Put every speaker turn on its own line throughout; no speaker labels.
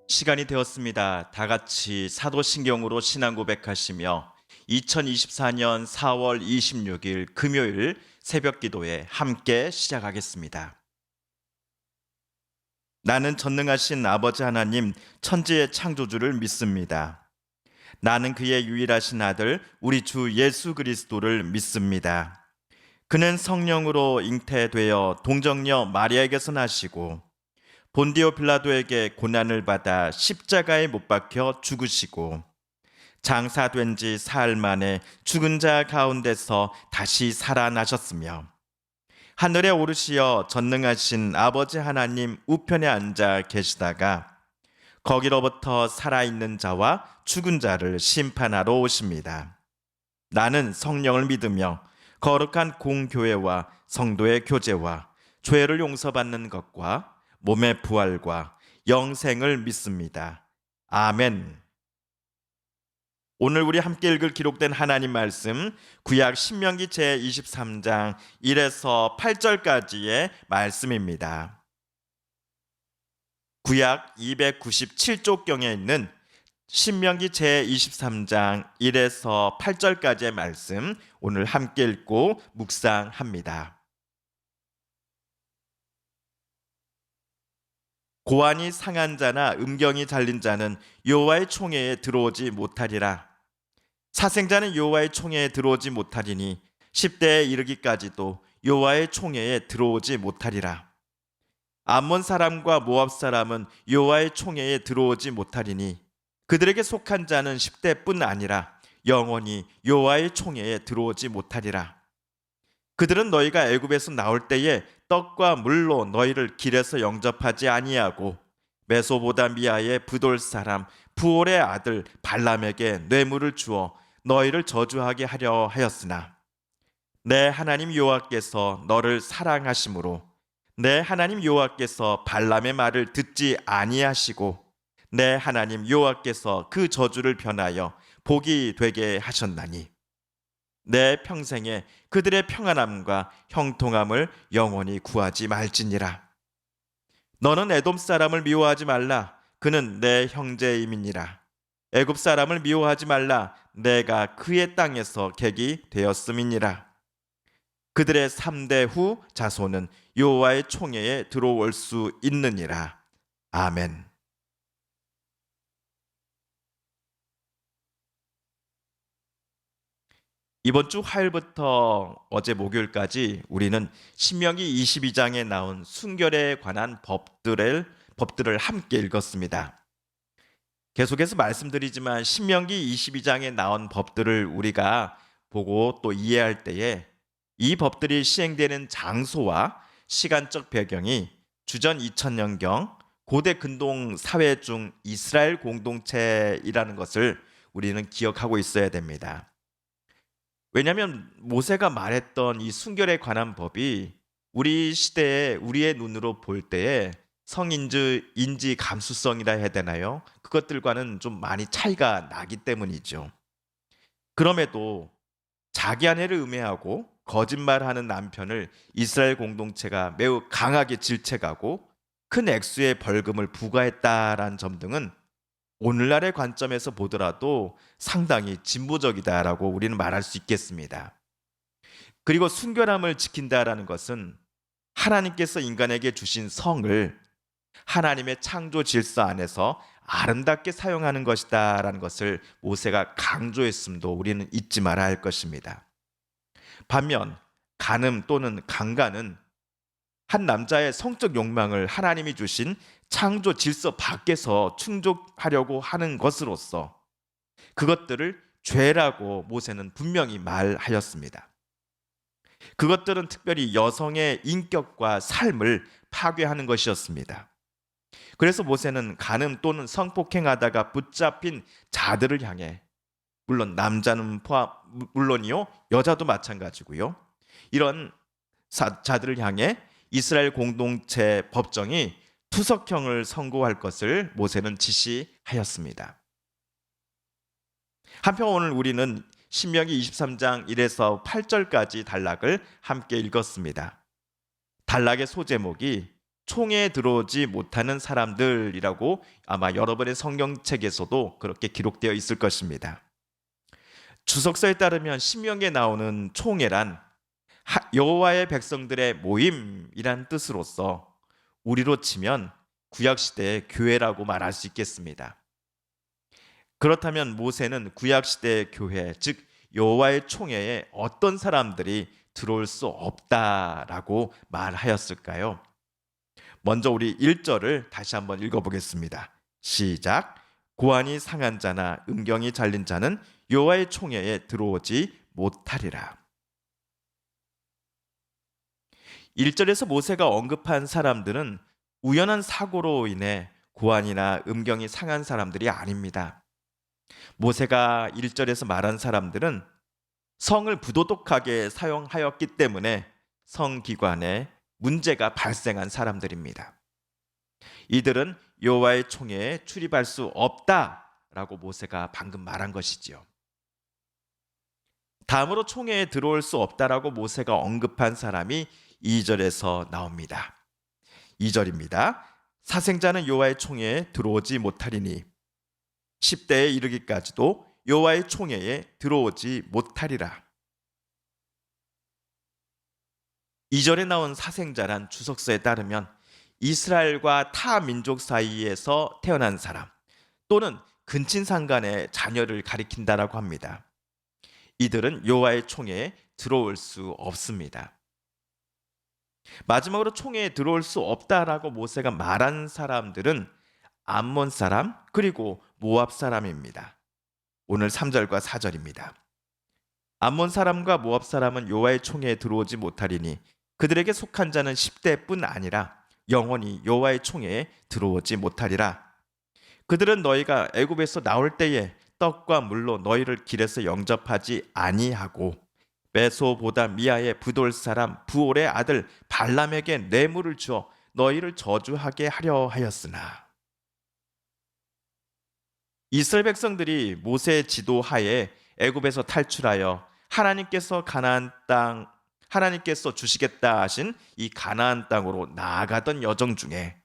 시간이 되었습니다. 다 같이 사도신경으로 신앙 고백하시며 2024년 4월 26일 금요일 새벽 기도에 함께 시작하겠습니다. 나는 전능하신 아버지 하나님 천지의 창조주를 믿습니다. 나는 그의 유일하신 아들 우리 주 예수 그리스도를 믿습니다. 그는 성령으로 잉태되어 동정녀 마리아에게서 나시고 본디오 빌라도에게 고난을 받아 십자가에 못 박혀 죽으시고 장사된 지 사흘 만에 죽은 자 가운데서 다시 살아나셨으며 하늘에 오르시어 전능하신 아버지 하나님 우편에 앉아 계시다가 거기로부터 살아있는 자와 죽은 자를 심판하러 오십니다. 나는 성령을 믿으며 거룩한 공교회와 성도의 교제와 죄를 용서받는 것과 몸의 부활과 영생을 믿습니다. 아멘. 오늘 우리 함께 읽을 기록된 하나님 말씀 구약 신명기 제23장 1에서 8절까지의 말씀입니다. 구약 297쪽경에 있는 신명기 제23장 1에서 8절까지의 말씀 오늘 함께 읽고 묵상합니다. 고환이 상한 자나 음경이 잘린 자는 여호와의 총회에 들어오지 못하리라. 사생자는 여호와의 총회에 들어오지 못하리니 10대에 이르기까지도 여호와의 총회에 들어오지 못하리라. 암몬 사람과 모압 사람은 여호와의 총회에 들어오지 못하리니 그들에게 속한 자는 10대뿐 아니라 영원히 여호와의 총회에 들어오지 못하리라. 그들은 너희가 애굽에서 나올 때에 떡과 물로 너희를 길에서 영접하지 아니하고 메소보다미아의 브돌 사람 부올의 아들 발람에게 뇌물을 주어 너희를 저주하게 하려 하였으나 내 하나님 여호와께서 너를 사랑하심으로 내 하나님 여호와께서 발람의 말을 듣지 아니하시고 내 하나님 여호와께서 그 저주를 변하여 복이 되게 하셨나니 내 평생에 그들의 평안함과 형통함을 영원히 구하지 말지니라. 너는 에돔 사람을 미워하지 말라. 그는 내 형제임이니라. 애굽 사람을 미워하지 말라. 내가 그의 땅에서 객이 되었음이니라. 그들의 3대 후 자손은 여호와의 총회에 들어올 수 있느니라. 아멘. 이번 주 화요일부터 어제 목요일까지 우리는 신명기 22장에 나온 순결에 관한 법들을 함께 읽었습니다. 계속해서 말씀드리지만 신명기 22장에 나온 법들을 우리가 보고 또 이해할 때에 이 법들이 시행되는 장소와 시간적 배경이 주전 2000년경 고대 근동 사회 중 이스라엘 공동체이라는 것을 우리는 기억하고 있어야 됩니다. 왜냐하면 모세가 말했던 이 순결에 관한 법이 우리 시대에 우리의 눈으로 볼 때에 인지 감수성이라 해야 되나요? 그것들과는 좀 많이 차이가 나기 때문이죠. 그럼에도 자기 아내를 음해하고 거짓말하는 남편을 이스라엘 공동체가 매우 강하게 질책하고 큰 액수의 벌금을 부과했다라는 점 등은 오늘날의 관점에서 보더라도 상당히 진보적이다라고 우리는 말할 수 있겠습니다. 그리고 순결함을 지킨다라는 것은 하나님께서 인간에게 주신 성을 하나님의 창조 질서 안에서 아름답게 사용하는 것이다라는 것을 모세가 강조했음도 우리는 잊지 말아야 할 것입니다. 반면 간음 또는 강간은 한 남자의 성적 욕망을 하나님이 주신 창조 질서 밖에서 충족하려고 하는 것으로서 그것들을 죄라고 모세는 분명히 말하였습니다. 그것들은 특별히 여성의 인격과 삶을 파괴하는 것이었습니다. 그래서 모세는 간음 또는 성폭행하다가 붙잡힌 자들을 향해 물론 남자는 물론이요 여자도 마찬가지고요. 이런 자들을 향해 이스라엘 공동체 법정이 투석형을 선고할 것을 모세는 지시하였습니다. 한편 오늘 우리는 신명기 23장 1에서 8절까지 단락을 함께 읽었습니다. 단락의 소제목이 총회에 들어오지 못하는 사람들이라고 아마 여러분의 성경책에서도 그렇게 기록되어 있을 것입니다. 주석서에 따르면 신명기에 나오는 총회란 여호와의 백성들의 모임이란 뜻으로서 우리로 치면 구약시대의 교회라고 말할 수 있겠습니다. 그렇다면 모세는 구약시대의 교회, 즉 여호와의 총회에 어떤 사람들이 들어올 수 없다라고 말하였을까요? 먼저 우리 1절을 다시 한번 읽어보겠습니다. 시작. 고환이 상한 자나 음경이 잘린 자는 여호와의 총회에 들어오지 못하리라. 1절에서 모세가 언급한 사람들은 우연한 사고로 인해 고환이나 음경이 상한 사람들이 아닙니다. 모세가 1절에서 말한 사람들은 성을 부도덕하게 사용하였기 때문에 성기관에 문제가 발생한 사람들입니다. 이들은 여호와의 총회에 출입할 수 없다라고 모세가 방금 말한 것이지요. 다음으로 총회에 들어올 수 없다라고 모세가 언급한 사람이 2절에서 나옵니다. 2절입니다. 사생자는 여호와의 총회에 들어오지 못하리니 10대에 이르기까지도 여호와의 총회에 들어오지 못하리라. 2절에 나온 사생자란 주석서에 따르면 이스라엘과 타 민족 사이에서 태어난 사람 또는 근친상간의 자녀를 가리킨다라고 합니다. 이들은 여호와의 총회에 들어올 수 없습니다. 마지막으로 총회에 들어올 수 없다라고 모세가 말한 사람들은 암몬 사람 그리고 모압 사람입니다. 오늘 3절과 4절입니다. 암몬 사람과 모압 사람은 여호와의 총회에 들어오지 못하리니 그들에게 속한 자는 10대뿐 아니라 영원히 여호와의 총회에 들어오지 못하리라. 그들은 너희가 애굽에서 나올 때에 떡과 물로 너희를 길에서 영접하지 아니하고 메소보다 미아의 부돌 사람 부올의 아들 발람에게 뇌물을 주어 너희를 저주하게 하려 하였으나 이스라엘 백성들이 모세의 지도하에 애굽에서 탈출하여 하나님께서 주시겠다 하신 이 가나안 땅으로 나아가던 여정 중에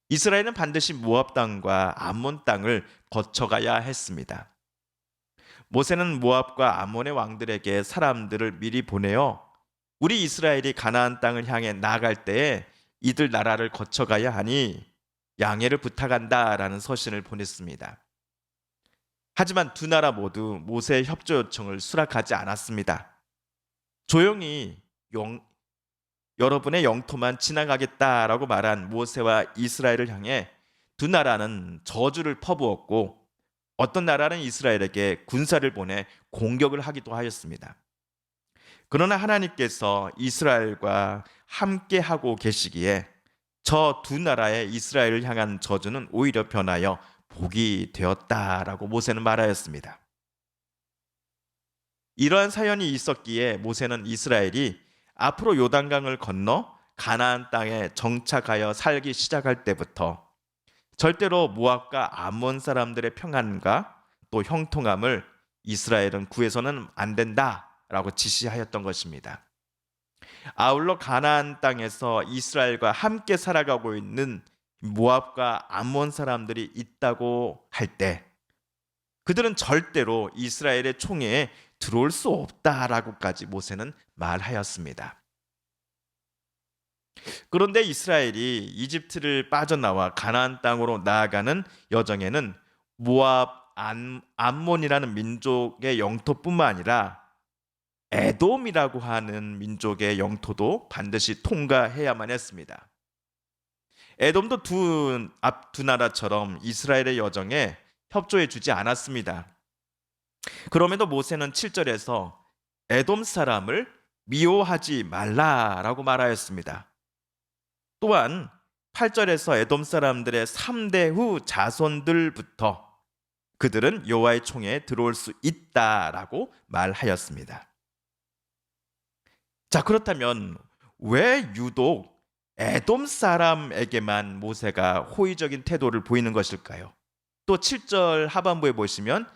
이스라엘은 반드시 모압 땅과 암몬 땅을 거쳐가야 했습니다. 모세는 모압과 암몬의 왕들에게 사람들을 미리 보내어 우리 이스라엘이 가나안 땅을 향해 나아갈 때에 이들 나라를 거쳐가야 하니 양해를 부탁한다라는 서신을 보냈습니다. 하지만 두 나라 모두 모세의 협조 요청을 수락하지 않았습니다. 조용히 여러분의 영토만 지나가겠다라고 말한 모세와 이스라엘을 향해 두 나라는 저주를 퍼부었고 어떤 나라는 이스라엘에게 군사를 보내 공격을 하기도 하였습니다. 그러나 하나님께서 이스라엘과 함께하고 계시기에 저 두 나라의 이스라엘을 향한 저주는 오히려 변하여 복이 되었다라고 모세는 말하였습니다. 이러한 사연이 있었기에 모세는 이스라엘이 앞으로 요단강을 건너 가나안 땅에 정착하여 살기 시작할 때부터 절대로 모압과 암몬 사람들의 평안과 또 형통함을 이스라엘은 구해서는 안 된다라고 지시하였던 것입니다. 아울러 가나안 땅에서 이스라엘과 함께 살아가고 있는 모압과 암몬 사람들이 있다고 할 때 그들은 절대로 이스라엘의 총회에 들어올 수 없다라고까지 모세는 말하였습니다. 그런데 이스라엘이 이집트를 빠져나와 가나안 땅으로 나아가는 여정에는 모압, 암몬이라는 민족의 영토뿐만 아니라 에돔이라고 하는 민족의 영토도 반드시 통과해야만 했습니다. 에돔도 두 나라처럼 이스라엘의 여정에 협조해 주지 않았습니다. 그럼에도 모세는 7절에서 에돔 사람을 미워하지 말라라고 말하였습니다. 또한 8절에서 에돔 사람들의 3대 후 자손들부터 그들은 여호와의 총회에 들어올 수 있다라고 말하였습니다. 자, 그렇다면 왜 유독 에돔 사람에게만 모세가 호의적인 태도를 보이는 것일까요? 또 7절 하반부에 보시면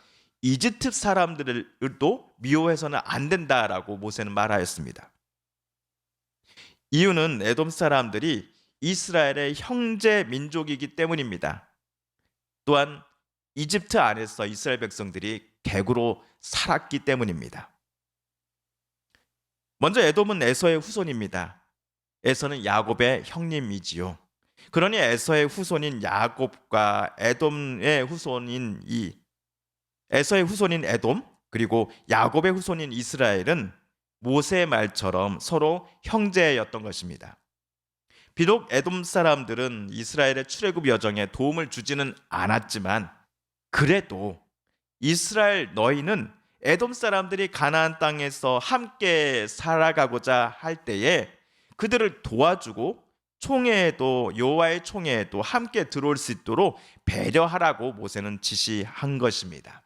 이집트 사람들도 미워해서는 안 된다라고 모세는 말하였습니다. 이유는 에돔 사람들이 이스라엘의 형제 민족이기 때문입니다. 또한 이집트 안에서 이스라엘 백성들이 객으로 살았기 때문입니다. 먼저 에돔은 에서의 후손입니다. 에서는 야곱의 형님이지요. 그러니 에서의 후손인 야곱과 에돔의 후손인 에서의 후손인 에돔, 그리고 야곱의 후손인 이스라엘은 모세의 말처럼 서로 형제였던 것입니다. 비록 에돔 사람들은 이스라엘의 출애굽 여정에 도움을 주지는 않았지만, 그래도 이스라엘 너희는 에돔 사람들이 가나안 땅에서 함께 살아가고자 할 때에 그들을 도와주고 총회에도, 여호와의 총회에도 함께 들어올 수 있도록 배려하라고 모세는 지시한 것입니다.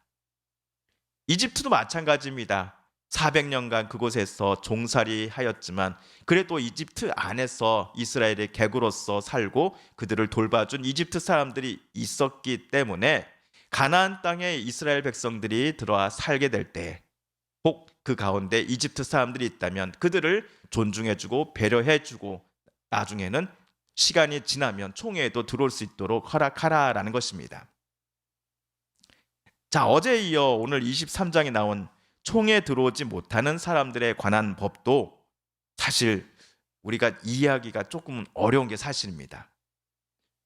이집트도 마찬가지입니다. 400년간 그곳에서 종살이 하였지만 그래도 이집트 안에서 이스라엘의 객으로서 살고 그들을 돌봐준 이집트 사람들이 있었기 때문에 가나안 땅에 이스라엘 백성들이 들어와 살게 될 때, 혹 그 가운데 이집트 사람들이 있다면 그들을 존중해주고 배려해주고 나중에는 시간이 지나면 총회에도 들어올 수 있도록 허락하라라는 것입니다. 자, 어제 이어 오늘 23장에 나온 총회에 들어오지 못하는 사람들에 관한 법도 사실 우리가 이해하기가 조금 어려운 게 사실입니다.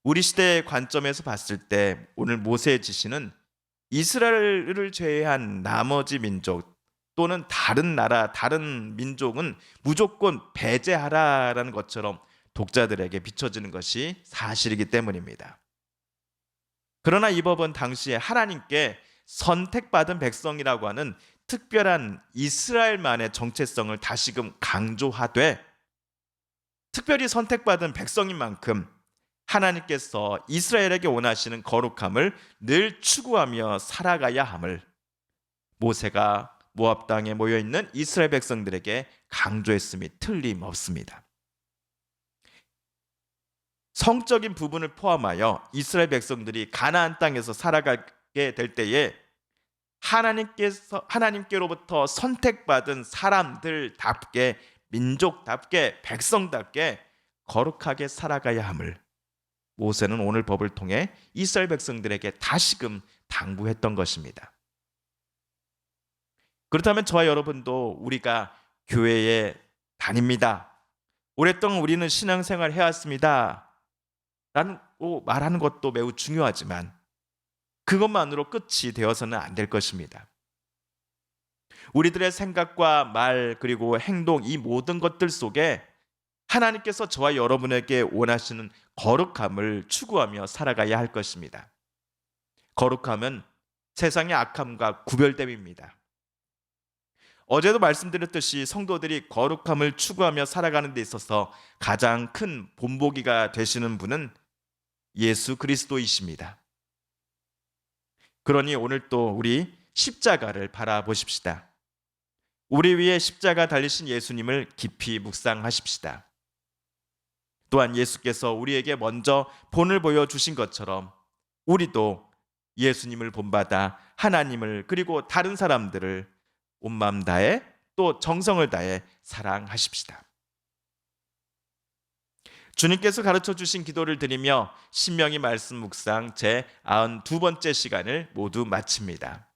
우리 시대의 관점에서 봤을 때 오늘 모세의 지시는 이스라엘을 제외한 나머지 민족 또는 다른 나라, 다른 민족은 무조건 배제하라라는 것처럼 독자들에게 비춰지는 것이 사실이기 때문입니다. 그러나 이 법은 당시에 하나님께 선택받은 백성이라고 하는 특별한 이스라엘만의 정체성을 다시금 강조하되, 특별히 선택받은 백성인 만큼 하나님께서 이스라엘에게 원하시는 거룩함을 늘 추구하며 살아가야 함을 모세가 모압 땅에 모여있는 이스라엘 백성들에게 강조했음이 틀림없습니다. 성적인 부분을 포함하여 이스라엘 백성들이 가나안 땅에서 살아가게 될 때에 하나님께로부터 선택받은 사람들답게, 민족답게, 백성답게 거룩하게 살아가야 함을 모세는 오늘 법을 통해 이스라엘 백성들에게 다시금 당부했던 것입니다. 그렇다면 저와 여러분도 우리가 교회에 다닙니다, 오랫동안 우리는 신앙생활 해왔습니다 라고 말하는 것도 매우 중요하지만 그것만으로 끝이 되어서는 안 될 것입니다. 우리들의 생각과 말 그리고 행동, 이 모든 것들 속에 하나님께서 저와 여러분에게 원하시는 거룩함을 추구하며 살아가야 할 것입니다. 거룩함은 세상의 악함과 구별됨입니다. 어제도 말씀드렸듯이 성도들이 거룩함을 추구하며 살아가는 데 있어서 가장 큰 본보기가 되시는 분은 예수 그리스도이십니다. 그러니 오늘 또 우리 십자가를 바라보십시다. 우리 위에 십자가 달리신 예수님을 깊이 묵상하십시다. 또한 예수께서 우리에게 먼저 본을 보여주신 것처럼 우리도 예수님을 본받아 하나님을 그리고 다른 사람들을 온 마음 다해 또 정성을 다해 사랑하십시다. 주님께서 가르쳐 주신 기도를 드리며 신명기 말씀 묵상 제 92번째 시간을 모두 마칩니다.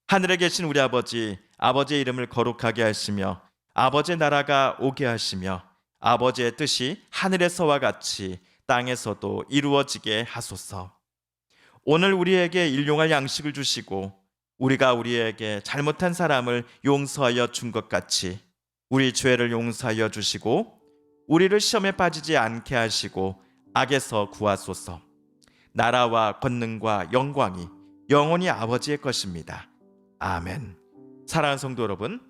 하늘에 계신 우리 아버지, 아버지의 이름을 거룩하게 하시며 아버지의 나라가 오게 하시며 아버지의 뜻이 하늘에서와 같이 땅에서도 이루어지게 하소서. 오늘 우리에게 일용할 양식을 주시고 우리가 우리에게 잘못한 사람을 용서하여 준 것 같이 우리 죄를 용서하여 주시고 우리를 시험에 빠지지 않게 하시고 악에서 구하소서. 나라와 권능과 영광이 영원히 아버지의 것입니다. 아멘. 사랑하는 성도 여러분,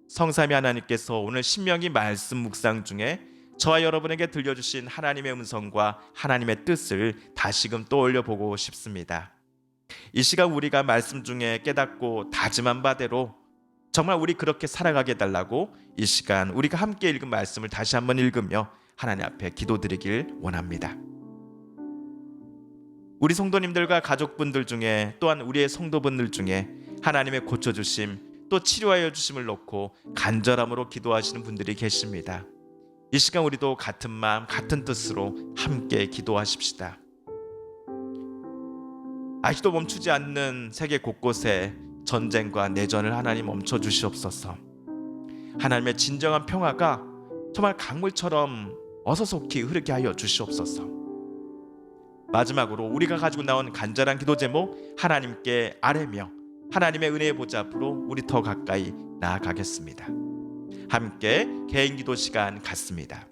성삼위 하나님께서 오늘 신명기 말씀 묵상 중에 저와 여러분에게 들려주신 하나님의 음성과 하나님의 뜻을 다시금 떠올려 보고 싶습니다. 이 시간 우리가 말씀 중에 깨닫고 다짐한 바대로 정말 우리 그렇게 살아가게 해달라고 이 시간 우리가 함께 읽은 말씀을 다시 한번 읽으며 하나님 앞에 기도드리길 원합니다. 우리 성도님들과 가족분들 중에 또한 우리의 성도분들 중에 하나님의 고쳐주심 또 치료하여 주심을 놓고 간절함으로 기도하시는 분들이 계십니다. 이 시간 우리도 같은 마음 같은 뜻으로 함께 기도하십시다. 아직도 멈추지 않는 세계 곳곳에 전쟁과 내전을 하나님 멈춰 주시옵소서. 하나님의 진정한 평화가 정말 강물처럼 어서속히 흐르게 하여 주시옵소서. 마지막으로 우리가 가지고 나온 간절한 기도 제목 하나님께 아뢰며 하나님의 은혜의 보좌 앞으로 우리 더 가까이 나아가겠습니다. 함께 개인 기도 시간 갖습니다.